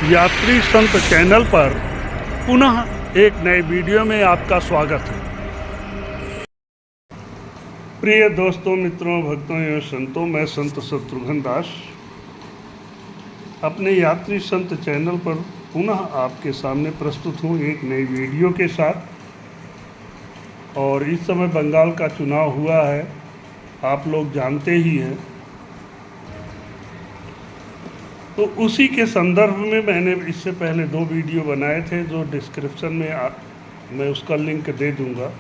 यात्री संत चैनल पर पुनः एक नए वीडियो में आपका स्वागत है। प्रिय दोस्तों, मित्रों, भक्तों एवं संतों, मैं संत शत्रुघ्न दास अपने यात्री संत चैनल पर पुनः आपके सामने प्रस्तुत हूँ एक नई वीडियो के साथ। और इस समय बंगाल का चुनाव हुआ है, आप लोग जानते ही हैं। तो उसी के संदर्भ में मैंने इससे पहले 2 वीडियो बनाए थे, जो डिस्क्रिप्शन में मैं उसका लिंक दे दूंगा।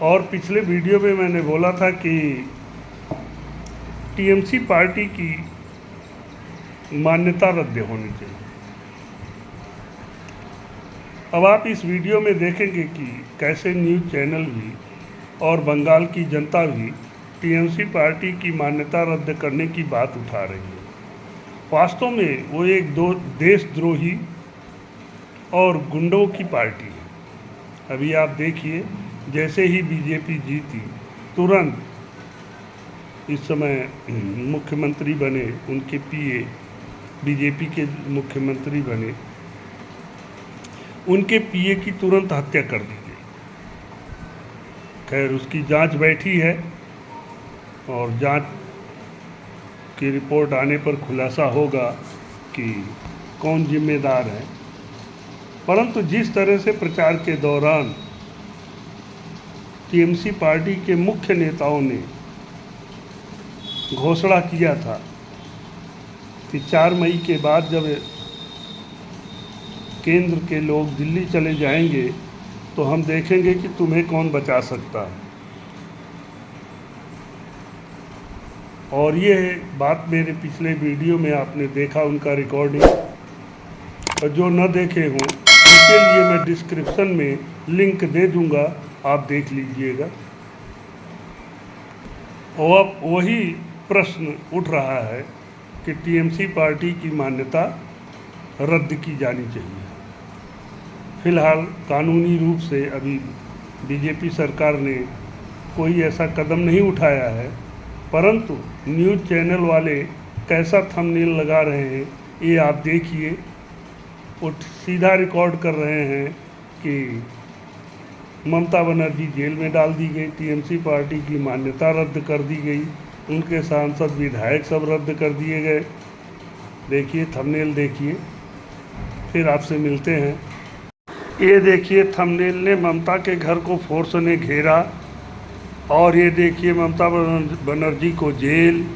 और पिछले वीडियो में मैंने बोला था कि टीएमसी पार्टी की मान्यता रद्द होनी चाहिए। अब आप इस वीडियो में देखेंगे कि कैसे न्यूज़ चैनल भी और बंगाल की जनता भी टीएमसी पार्टी की मान्यता रद्द करने की बात उठा रही है। वास्तव में वो एक देशद्रोही और गुंडों की पार्टी है। अभी आप देखिए, जैसे ही बीजेपी जीती, तुरंत इस समय मुख्यमंत्री बने, उनके पीए बीजेपी के मुख्यमंत्री बने, उनके पीए की तुरंत हत्या कर दी गई। खैर, उसकी जांच बैठी है और जांच की रिपोर्ट आने पर खुलासा होगा कि कौन जिम्मेदार है। परंतु जिस तरह से प्रचार के दौरान टीएमसी पार्टी के मुख्य नेताओं ने घोषणा किया था कि 4 मई के बाद जब केंद्र के लोग दिल्ली चले जाएंगे तो हम देखेंगे कि तुम्हें कौन बचा सकता है। और ये बात मेरे पिछले वीडियो में आपने देखा, उनका रिकॉर्डिंग। और जो न देखे हों उनके लिए मैं डिस्क्रिप्शन में लिंक दे दूंगा, आप देख लीजिएगा। और अब वही प्रश्न उठ रहा है कि टीएमसी पार्टी की मान्यता रद्द की जानी चाहिए। फिलहाल कानूनी रूप से अभी बीजेपी सरकार ने कोई ऐसा कदम नहीं उठाया है, परंतु न्यूज़ चैनल वाले कैसा थंबनेल लगा रहे हैं ये आप देखिए। वो सीधा रिकॉर्ड कर रहे हैं कि ममता बनर्जी जेल में डाल दी गई, टीएमसी पार्टी की मान्यता रद्द कर दी गई, उनके सांसद विधायक सब रद्द कर दिए गए। देखिए थंबनेल, देखिए, फिर आपसे मिलते हैं। ये देखिए थंबनेल ने ममता के घर को फोर्स ने घेरा, और ये देखिए ममता बनर्जी को जेल,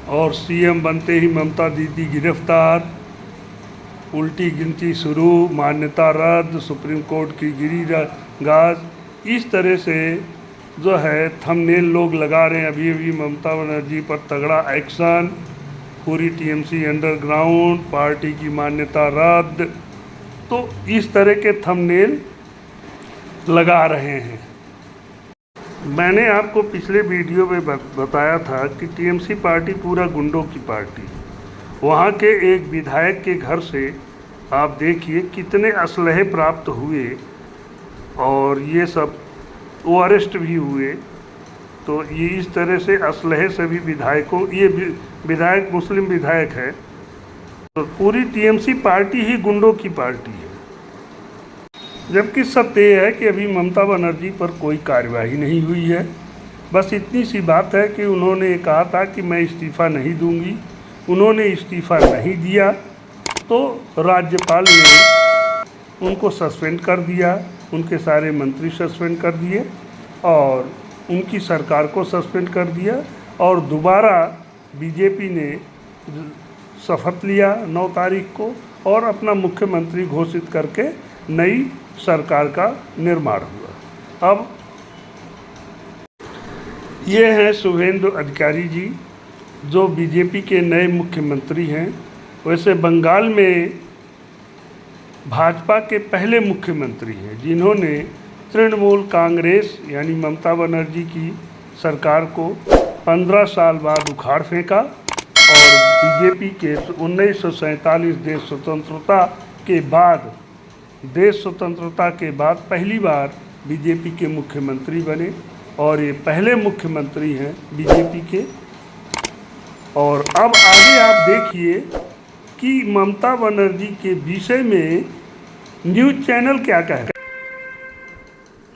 और सीएम बनते ही ममता दीदी गिरफ्तार, उल्टी गिनती शुरू, मान्यता रद्द, सुप्रीम कोर्ट की गिरी गाज। इस तरह से जो है थंबनेल लोग लगा रहे हैं। अभी अभी ममता बनर्जी पर तगड़ा एक्शन, पूरी टीएमसी अंडरग्राउंड, पार्टी की मान्यता रद्द। तो इस तरह के थंबनेल लगा रहे हैं। मैंने आपको पिछले वीडियो में बताया था कि टीएमसी पार्टी पूरा गुंडों की पार्टी। वहाँ के एक विधायक के घर से आप देखिए कितने असलहे प्राप्त हुए, और ये सब वो अरेस्ट भी हुए। तो ये इस तरह से असलहे सभी विधायकों, ये विधायक मुस्लिम विधायक है, तो पूरी टीएमसी पार्टी ही गुंडों की पार्टी है। जबकि सत्य यह है कि अभी ममता बनर्जी पर कोई कार्यवाही नहीं हुई है। बस इतनी सी बात है कि उन्होंने कहा था कि मैं इस्तीफ़ा नहीं दूंगी, उन्होंने इस्तीफ़ा नहीं दिया, तो राज्यपाल ने उनको सस्पेंड कर दिया, उनके सारे मंत्री सस्पेंड कर दिए और उनकी सरकार को सस्पेंड कर दिया। और दोबारा बीजेपी ने शपथ लिया 9 तारीख को, और अपना मुख्यमंत्री घोषित करके नई सरकार का निर्माण हुआ। अब ये हैं शुभेंदु अधिकारी जी, जो बीजेपी के नए मुख्यमंत्री हैं। वैसे बंगाल में भाजपा के पहले मुख्यमंत्री हैं जिन्होंने तृणमूल कांग्रेस यानी ममता बनर्जी की सरकार को 15 साल बाद उखाड़ फेंका, और बीजेपी के 1947 देश स्वतंत्रता के बाद पहली बार बीजेपी के मुख्यमंत्री बने, और ये पहले मुख्यमंत्री हैं बीजेपी के। और अब आगे आप देखिए कि ममता बनर्जी के विषय में न्यूज चैनल क्या कहे।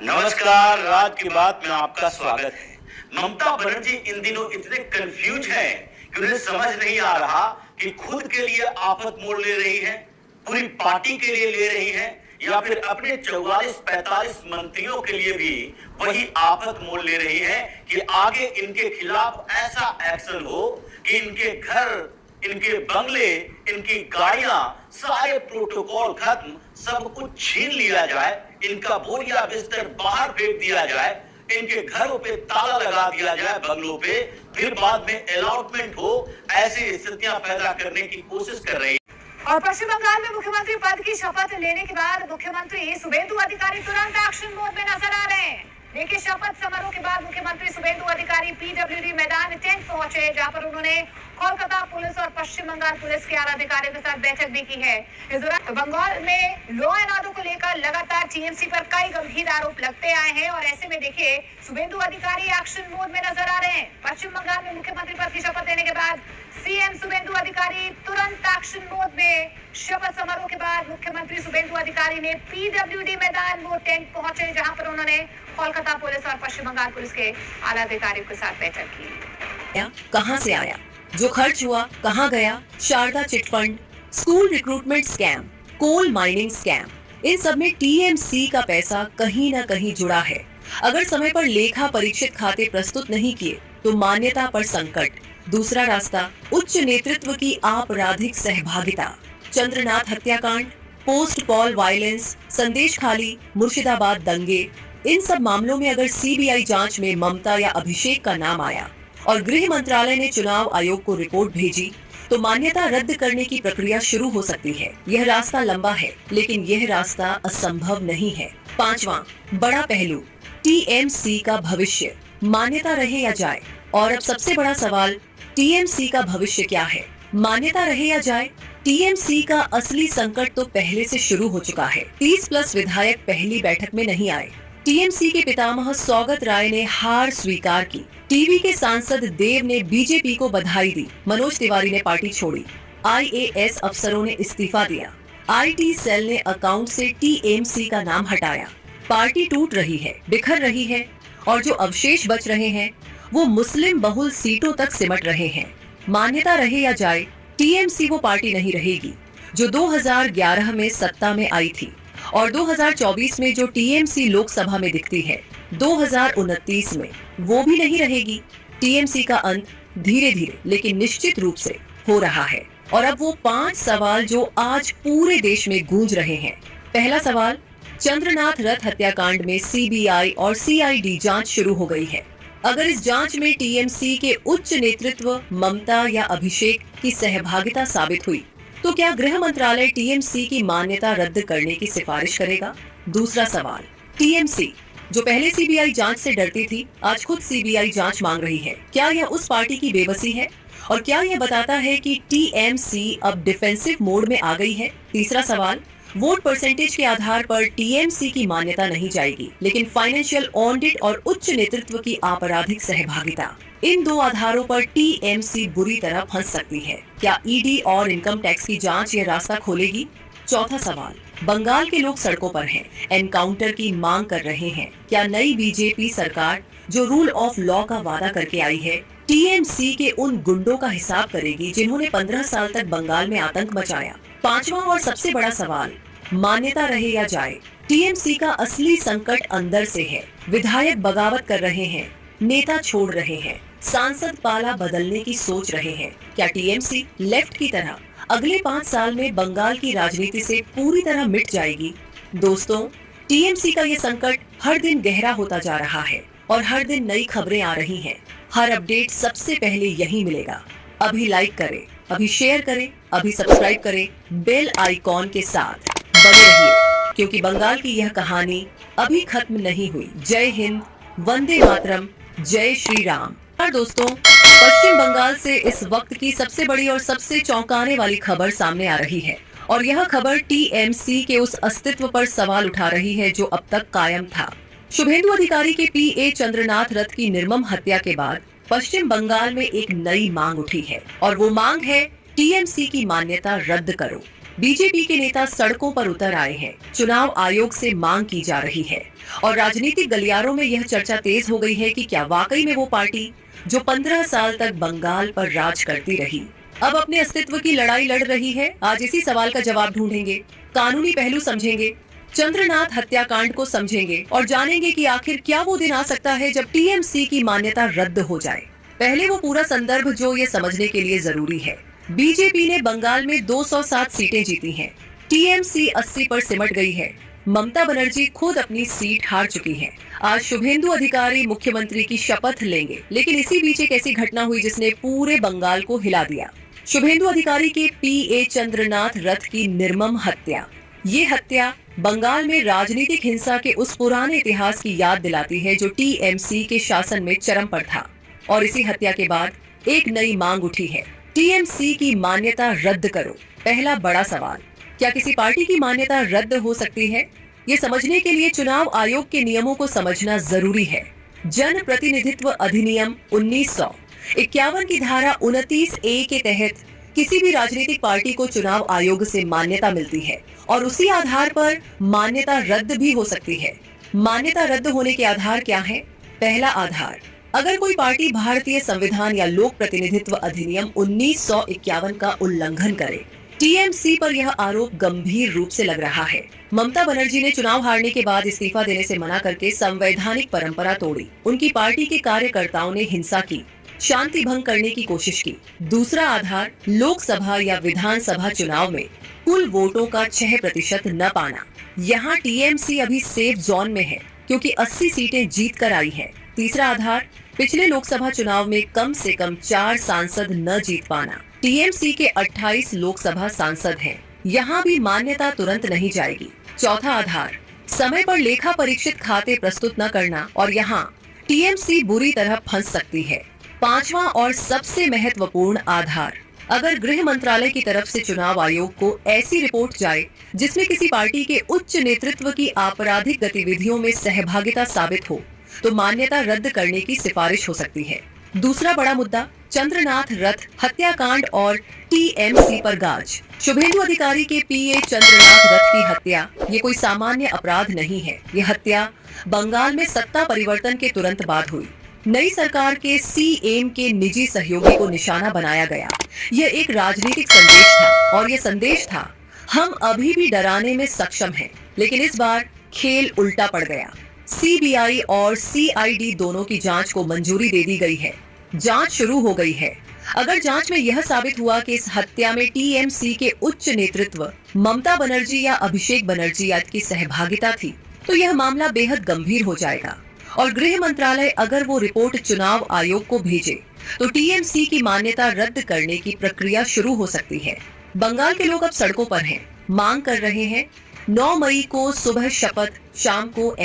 नमस्कार, राज की बात में आपका स्वागत है। ममता बनर्जी इन दिनों इतने कंफ्यूज हैं कि उन्हें समझ नहीं आ रहा कि खुद के लिए आफत मोड़ ले रही हैं, पूरी पार्टी के लिए ले रही हैं, या फिर अपने 44-45 मंत्रियों के लिए भी वही आफत मोड़ ले रही है कि आगे इनके खिलाफ ऐसा एक्शन हो कि इनके घर, इनके बंगले, इनकी गाड़ियां, सारे प्रोटोकॉल खत्म, सब कुछ छीन लिया जाए, इनका बोरिया बिस्तर बाहर फेंक दिया जाए, इनके घरों पे ताला लगा दिया जाए, बंगलों पे, फिर बाद में अलॉटमेंट हो, ऐसी स्थितियां पैदा करने की कोशिश कर रही है। और पश्चिम बंगाल में मुख्यमंत्री पद की शपथ लेने के बाद मुख्यमंत्री शुभेंदु अधिकारी तुरंत एक्शन मोड में नजर आ रहे हैं। देखिए, शपथ समारोह के बाद मुख्यमंत्री शुभेंदु अधिकारी पीडब्ल्यूडी मैदान टेंट पहुंचे, जहां पर उन्होंने कोलकाता पुलिस और पश्चिम बंगाल पुलिस के आला अधिकारियों के साथ बैठक भी की है। इस दौरान बंगाल में लॉ एंड ऑर्डर को लेकर लगातार टीएमसी पर कई गंभीर आरोप लगते आए हैं और ऐसे में देखिए शुभेंदु अधिकारी एक्शन मोड में नजर आ रहे हैं। पश्चिम बंगाल में मुख्यमंत्री पद की शपथ लेने के बाद सीएम शुभेंदु अधिकारी तुरंत एक्शन मोड में। शपथ समारोह के बाद मुख्यमंत्री शुभेंदु अधिकारी ने पीडब्ल्यूडी मैदान वो टेंट पहुंचे, जहां पर उन्होंने कोलकाता पुलिस और पश्चिम बंगाल पुलिस के आला अधिकारियों के साथ बैठक की। कहां से आया, जो खर्च हुआ कहां गया, Saradha chit fund, school recruitment scam, coal mining scam, इन सब में टीएमसी का पैसा कहीं न कहीं जुड़ा है। अगर समय पर लेखा परीक्षित खाते प्रस्तुत नहीं किए तो मान्यता पर संकट। दूसरा रास्ता, उच्च नेतृत्व की आपराधिक सहभागिता। चंद्रनाथ हत्याकांड, पोस्ट पॉल वायलेंस, संदेश खाली, मुर्शिदाबाद दंगे, इन सब मामलों में अगर सीबीआई जांच में ममता या अभिषेक का नाम आया और गृह मंत्रालय ने चुनाव आयोग को रिपोर्ट भेजी तो मान्यता रद्द करने की प्रक्रिया शुरू हो सकती है। यह रास्ता लंबा है, लेकिन यह रास्ता असंभव नहीं है। पांचवां बड़ा पहलू, टीएमसी का भविष्य, मान्यता रहे या जाए। और अब सबसे बड़ा सवाल, टीएमसी का भविष्य क्या है? मान्यता रहे या जाए, टीएमसी का असली संकट तो पहले से शुरू हो चुका है। 30+ विधायक पहली बैठक में नहीं आए। टीएमसी के पितामह सौगत राय ने हार स्वीकार की। टीवी के सांसद देव ने बीजेपी को बधाई दी। मनोज तिवारी ने पार्टी छोड़ी। आईएएस अफसरों ने इस्तीफा दिया। आईटी सेल ने अकाउंट से टीएमसी का नाम हटाया। पार्टी टूट रही है, बिखर रही है, और जो अवशेष बच रहे हैं वो मुस्लिम बहुल सीटों तक सिमट रहे हैं। मान्यता रहे या जाए, टीएमसी वो पार्टी नहीं रहेगी जो 2011 में सत्ता में आई थी, और 2024 में जो टीएमसी लोकसभा में दिखती है, 2029 में वो भी नहीं रहेगी। टीएमसी का अंत धीरे धीरे लेकिन निश्चित रूप से हो रहा है। और अब वो 5 सवाल जो आज पूरे देश में गूंज रहे हैं। पहला सवाल, चंद्रनाथ रथ हत्याकांड में सीबीआई और सीआईडी जांच शुरू हो गई है। अगर इस जांच में टीएमसी के उच्च नेतृत्व, ममता या अभिषेक की सहभागिता साबित हुई तो क्या गृह मंत्रालय टीएमसी की मान्यता रद्द करने की सिफारिश करेगा? दूसरा सवाल, टीएमसी जो पहले सीबीआई जांच से डरती थी, आज खुद सीबीआई जांच मांग रही है। क्या यह उस पार्टी की बेबसी है? और क्या यह बताता है कि टीएमसी अब डिफेंसिव मोड में आ गई है? तीसरा सवाल, वोट परसेंटेज के आधार पर टीएमसी की मान्यता नहीं जाएगी, लेकिन फाइनेंशियल ऑडिट और उच्च नेतृत्व की आपराधिक सहभागिता, इन 2 आधारों पर टीएमसी बुरी तरह फंस सकती है। क्या ईडी और इनकम टैक्स की जांच ये रास्ता खोलेगी? चौथा सवाल, बंगाल के लोग सड़कों पर हैं, एनकाउंटर की मांग कर रहे हैं। क्या नई बीजेपी सरकार जो रूल ऑफ लॉ का वादा करके आई है, टीएमसी के उन गुंडों का हिसाब करेगी जिन्होंने 15 साल तक बंगाल में आतंक मचाया? पांचवा और सबसे बड़ा सवाल, मान्यता रहे या जाए, टीएमसी का असली संकट अंदर से है। विधायक बगावत कर रहे हैं, नेता छोड़ रहे हैं, सांसद पाला बदलने की सोच रहे हैं। क्या टीएमसी लेफ्ट की तरह अगले 5 साल में बंगाल की राजनीति से पूरी तरह मिट जाएगी? दोस्तों, टीएमसी का ये संकट हर दिन गहरा होता जा रहा है और हर दिन नई खबरें आ रही हैं। हर अपडेट सबसे पहले यहीं मिलेगा। अभी लाइक करें, अभी शेयर करें, अभी सब्सक्राइब करें, बेल आइकॉन के साथ बने रहिए, क्योंकि बंगाल की यह कहानी अभी खत्म नहीं हुई। जय हिंद, वंदे मातरम, जय श्री राम। और दोस्तों, पश्चिम बंगाल से इस वक्त की सबसे बड़ी और सबसे चौंकाने वाली खबर सामने आ रही है, और यह खबर टीएमसी के उस अस्तित्व पर सवाल उठा रही है जो अब तक कायम था। शुभेंदु अधिकारी के पीए चंद्रनाथ रथ की निर्मम हत्या के बाद पश्चिम बंगाल में एक नई मांग उठी है, और वो मांग है टीएमसी की मान्यता रद्द करो। बीजेपी के नेता सड़कों पर उतर आए हैं। चुनाव आयोग से मांग की जा रही है और राजनीतिक गलियारों में यह चर्चा तेज हो गई है कि क्या वाकई में वो पार्टी जो 15 साल तक बंगाल पर राज करती रही अब अपने अस्तित्व की लड़ाई लड़ रही है। आज इसी सवाल का जवाब ढूंढेंगे, कानूनी पहलू समझेंगे, चंद्रनाथ हत्याकांड को समझेंगे और जानेंगे कि आखिर क्या वो दिन आ सकता है जब टीएमसी की मान्यता रद्द हो जाए। पहले वो पूरा संदर्भ जो ये समझने के लिए जरूरी है। बीजेपी ने बंगाल में 207 सीटें जीती हैं। टीएमसी 80 पर सिमट गई है। ममता बनर्जी खुद अपनी सीट हार चुकी हैं। आज शुभेंदु अधिकारी मुख्यमंत्री की शपथ लेंगे, लेकिन इसी बीच एक ऐसी घटना हुई जिसने पूरे बंगाल को हिला दिया। शुभेंदु अधिकारी के पीए चंद्रनाथ रथ की निर्मम हत्या। ये हत्या बंगाल में राजनीतिक हिंसा के उस पुराने इतिहास की याद दिलाती है जो टीएमसी के शासन में चरम पर था। और इसी हत्या के बाद एक नई मांग उठी है, टीएमसी की मान्यता रद्द करो। पहला बड़ा सवाल, क्या किसी पार्टी की मान्यता रद्द हो सकती है? ये समझने के लिए चुनाव आयोग के नियमों को समझना जरूरी है। जन प्रतिनिधित्व अधिनियम 1951 की धारा 29A के तहत किसी भी राजनीतिक पार्टी को चुनाव आयोग से मान्यता मिलती है और उसी आधार पर मान्यता रद्द भी हो सकती है। मान्यता रद्द होने के आधार क्या है? पहला आधार, अगर कोई पार्टी भारतीय संविधान या लोक प्रतिनिधित्व अधिनियम 1951 का उल्लंघन करे। टीएमसी पर यह आरोप गंभीर रूप से लग रहा है। ममता बनर्जी ने चुनाव हारने के बाद इस्तीफा देने से मना करके संवैधानिक परंपरा तोड़ी। उनकी पार्टी के कार्यकर्ताओं ने हिंसा की, शांति भंग करने की कोशिश की। दूसरा आधार, लोकसभा या विधानसभा चुनाव में कुल वोटों का 6% न पाना। यहाँ टीएमसी अभी सेफ जोन में है क्योंकि 80 सीटें जीत कर आई है। तीसरा आधार, पिछले लोकसभा चुनाव में कम से कम 4 सांसद न जीत पाना। टीएमसी के 28 लोकसभा सांसद हैं। यहाँ भी मान्यता तुरंत नहीं जाएगी। चौथा आधार, समय पर लेखा परीक्षित खाते प्रस्तुत न करना और यहाँ टीएमसी बुरी तरह फंस सकती है। पांचवा और सबसे महत्वपूर्ण आधार, अगर गृह मंत्रालय की तरफ से चुनाव आयोग को ऐसी रिपोर्ट जाए जिसमें किसी पार्टी के उच्च नेतृत्व की आपराधिक गतिविधियों में सहभागिता साबित हो तो मान्यता रद्द करने की सिफारिश हो सकती है। दूसरा बड़ा मुद्दा, चंद्रनाथ रथ हत्याकांड और टीएमसी पर गाज। शुभेंदु अधिकारी के पीए चंद्रनाथ रथ की हत्या ये कोई सामान्य अपराध नहीं है। ये हत्या बंगाल में सत्ता परिवर्तन के तुरंत बाद हुई। नई सरकार के सीएम के निजी सहयोगी को निशाना बनाया गया। यह एक राजनीतिक संदेश था और यह संदेश था, हम अभी भी डराने में सक्षम हैं, लेकिन इस बार खेल उल्टा पड़ गया। सीबीआई और सीआईडी दोनों की जांच को मंजूरी दे दी गई है। जांच शुरू हो गई है। अगर जांच में यह साबित हुआ कि इस हत्या में टीएमसी के उच्च नेतृत्व ममता बनर्जी या अभिषेक बनर्जी की सहभागिता थी तो यह मामला बेहद गंभीर हो जाएगा और गृह मंत्रालय अगर वो रिपोर्ट चुनाव आयोग को भेजे तो टीएमसी की मान्यता रद्द करने की प्रक्रिया शुरू हो सकती है। बंगाल के लोग अब सड़कों पर हैं, मांग कर रहे हैं। 9 मई को सुबह शपथ, शाम को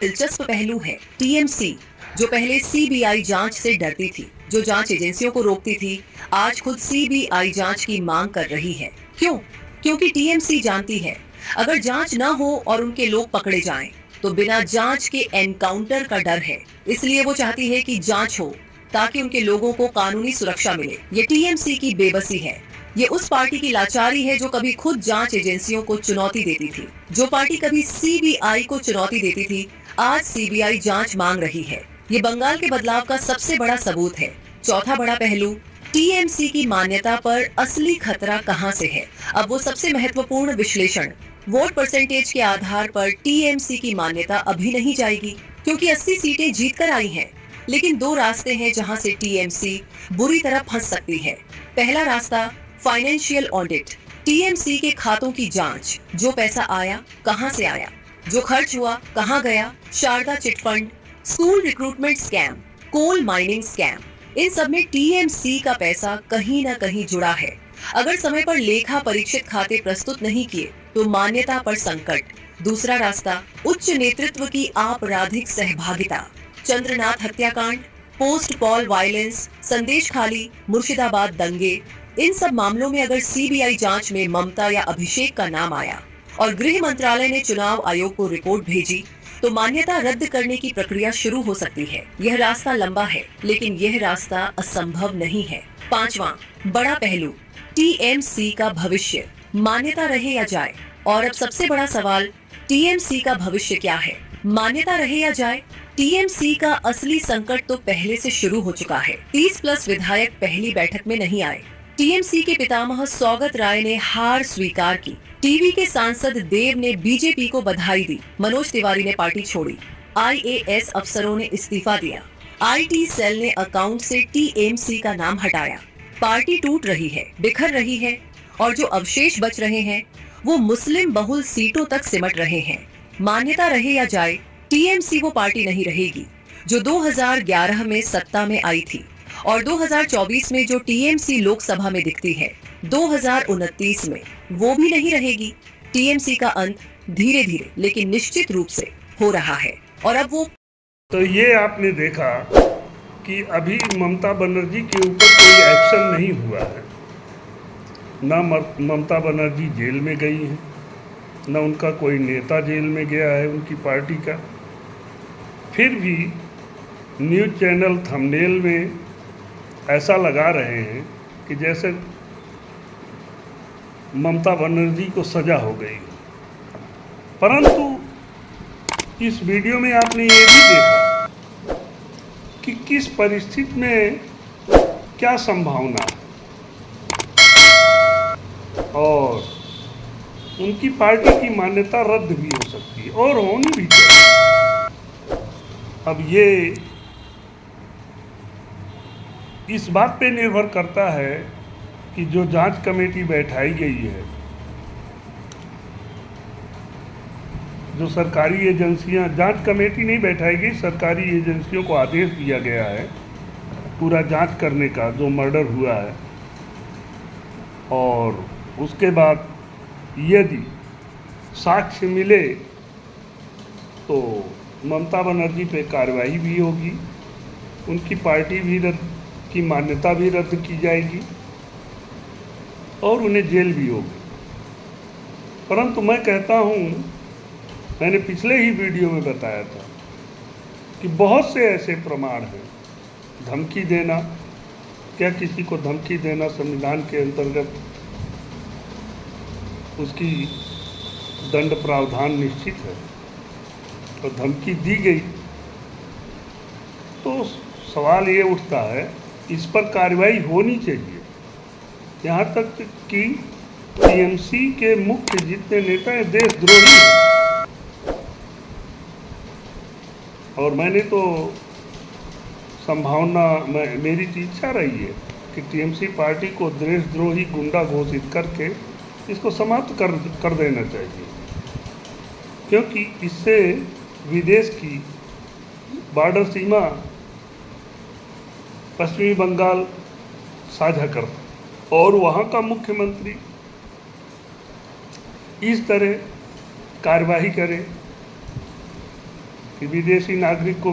दिलचस्प पहलू है, टीएमसी जो पहले सीबीआई जांच से डरती थी, जो जांच एजेंसियों को रोकती थी, आज खुद सीबीआई जांच की मांग कर रही है। क्यों? क्योंकि टीएमसी जानती है अगर जांच न हो और उनके लोग पकड़े जाएं, तो बिना जांच के एनकाउंटर का डर है। इसलिए वो चाहती है कि जांच हो ताकि उनके लोगों को कानूनी सुरक्षा मिले। ये टीएमसी की बेबसी है। ये उस पार्टी की लाचारी है जो कभी खुद जांच एजेंसियों को चुनौती देती थी। जो पार्टी कभी सीबीआई को चुनौती देती थी, आज सीबीआई जांच मांग रही है। ये बंगाल के बदलाव का सबसे बड़ा सबूत है। चौथा बड़ा पहलू, टीएमसी की मान्यता पर असली खतरा कहां से है? अब वो सबसे महत्वपूर्ण विश्लेषण, वोट परसेंटेज के आधार पर टीएमसी की मान्यता अभी नहीं जाएगी क्योंकि 80 सीटें जीत कर आई हैं। लेकिन 2 रास्ते हैं जहां से टीएमसी बुरी तरह फंस सकती है। पहला रास्ता, फाइनेंशियल ऑडिट, टीएमसी के खातों की जांच। जो पैसा आया कहां से आया, जो खर्च हुआ कहां गया, Saradha chit fund, school recruitment scam, coal mining scam, इन सब में टीएमसी का पैसा कहीं न कहीं जुड़ा है। अगर समय पर लेखा परीक्षित खाते प्रस्तुत नहीं किए तो मान्यता पर संकट। दूसरा रास्ता, उच्च नेतृत्व की आपराधिक सहभागिता, चंद्रनाथ हत्याकांड, पोस्ट पॉल वायलेंस, संदेश खाली, मुर्शिदाबाद दंगे, इन सब मामलों में अगर सीबीआई जांच में ममता या अभिषेक का नाम आया और गृह मंत्रालय ने चुनाव आयोग को रिपोर्ट भेजी तो मान्यता रद्द करने की प्रक्रिया शुरू हो सकती है। यह रास्ता लंबा है लेकिन यह रास्ता असंभव नहीं है। 5वां बड़ा पहलू, टीएमसी का भविष्य मान्यता रहे या जाए। और अब सबसे बड़ा सवाल, टीएमसी का भविष्य क्या है? मान्यता रहे या जाए, टीएमसी का असली संकट तो पहले से शुरू हो चुका है। 30+ विधायक पहली बैठक में नहीं आए। टीएमसी के पितामह सौगत राय ने हार स्वीकार की। टीवी के सांसद देव ने बीजेपी को बधाई दी। मनोज तिवारी ने पार्टी छोड़ी। आईएएस अफसरों ने इस्तीफा दिया। आईटी सेल ने अकाउंट से टीएमसी का नाम हटाया। पार्टी टूट रही है, बिखर रही है, और जो अवशेष बच रहे हैं वो मुस्लिम बहुल सीटों तक सिमट रहे हैं। मान्यता रहे या जाए, टीएमसी वो पार्टी नहीं रहेगी जो 2011 में सत्ता में आई थी, और 2024 में जो टीएमसी लोकसभा में दिखती है, 2029 में वो भी नहीं रहेगी। टीएमसी का अंत धीरे धीरे लेकिन निश्चित रूप से हो रहा है। और अब वो तो ये आपने देखा कि अभी ममता बनर्जी के ऊपर कोई एक्शन नहीं हुआ है। ना ममता बनर्जी जेल में गई है, ना उनका कोई नेता जेल में गया है उनकी पार्टी का। फिर भी न्यूज़ चैनल थंबनेल में ऐसा लगा रहे हैं कि जैसे ममता बनर्जी को सजा हो गई। परंतु इस वीडियो में आपने ये भी देखा कि किस परिस्थिति में क्या संभावना है, और उनकी पार्टी की मान्यता रद्द भी हो सकती है और होनी भी चाहिए। अब ये इस बात पे निर्भर करता है कि जो जांच कमेटी बैठाई गई है, जो सरकारी एजेंसियां, जांच कमेटी नहीं बैठाई गई, सरकारी एजेंसियों को आदेश दिया गया है पूरा जांच करने का जो मर्डर हुआ है, और उसके बाद यदि साक्ष्य मिले तो ममता बनर्जी पे कार्रवाई भी होगी, उनकी पार्टी भी की मान्यता भी रद्द की जाएगी और उन्हें जेल भी होगी। परंतु मैं कहता हूँ, मैंने पिछले ही वीडियो में बताया था कि बहुत से ऐसे प्रमाण हैं। धमकी देना, क्या किसी को धमकी देना संविधान के अंतर्गत उसकी दंड प्रावधान निश्चित है, और धमकी दी गई तो सवाल ये उठता है इस पर कार्रवाई होनी चाहिए। यहाँ तक कि टीएमसी के मुख्य जितने नेता हैं देशद्रोही हैं, और मैंने तो संभावना मेरी इच्छा रही है कि टीएमसी पार्टी को देशद्रोही गुंडा घोषित करके इसको समाप्त कर देना चाहिए, क्योंकि इससे विदेश की बॉर्डर सीमा पश्चिमी बंगाल साझा करता, और वहाँ का मुख्यमंत्री इस तरह कार्यवाही करे कि विदेशी नागरिक को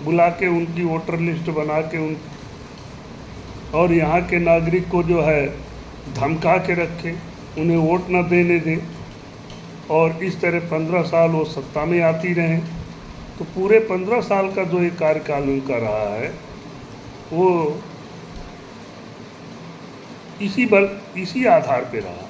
बुला के उनकी वोटर लिस्ट बना के और यहाँ के नागरिक को जो है धमका के रखे, उन्हें वोट न देने दे, और इस तरह 15 साल वो सत्ता में आती रहें। तो पूरे 15 साल का जो एक कार्यकाल उनका रहा है वो इसी आधार पे रहा।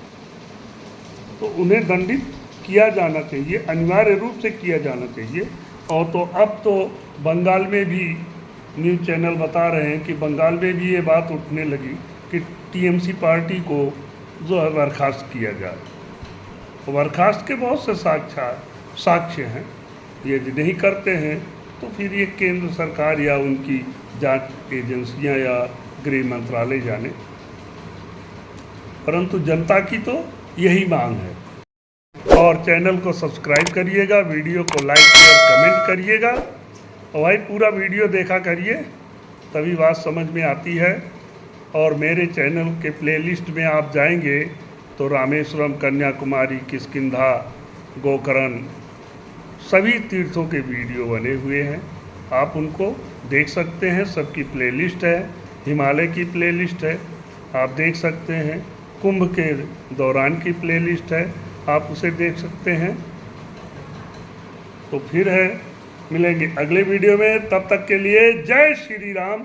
तो उन्हें दंडित किया जाना चाहिए, अनिवार्य रूप से किया जाना चाहिए। और तो अब तो बंगाल में भी न्यूज़ चैनल बता रहे हैं कि बंगाल में भी ये बात उठने लगी कि टीएमसी पार्टी को जो है बर्खास्त किया जाए। तो बर्खास्त के बहुत से साक्ष्य हैं, यदि नहीं करते हैं तो फिर ये केंद्र सरकार या उनकी जांच एजेंसियां या गृह मंत्रालय जाने। परंतु जनता की तो यही मांग है। और चैनल को सब्सक्राइब करिएगा, वीडियो को लाइक शेयर कमेंट करिएगा, और भाई पूरा वीडियो देखा करिए, तभी बात समझ में आती है। और मेरे चैनल के प्लेलिस्ट में आप जाएंगे तो रामेश्वरम, कन्याकुमारी, किष्किंधा, गोकर्ण सभी तीर्थों के वीडियो बने हुए हैं, आप उनको देख सकते हैं। सबकी प्लेलिस्ट है, हिमालय की प्लेलिस्ट है, आप देख सकते हैं। कुंभ के दौरान की प्लेलिस्ट है, आप उसे देख सकते हैं। तो फिर है, मिलेंगे अगले वीडियो में, तब तक के लिए जय श्री राम।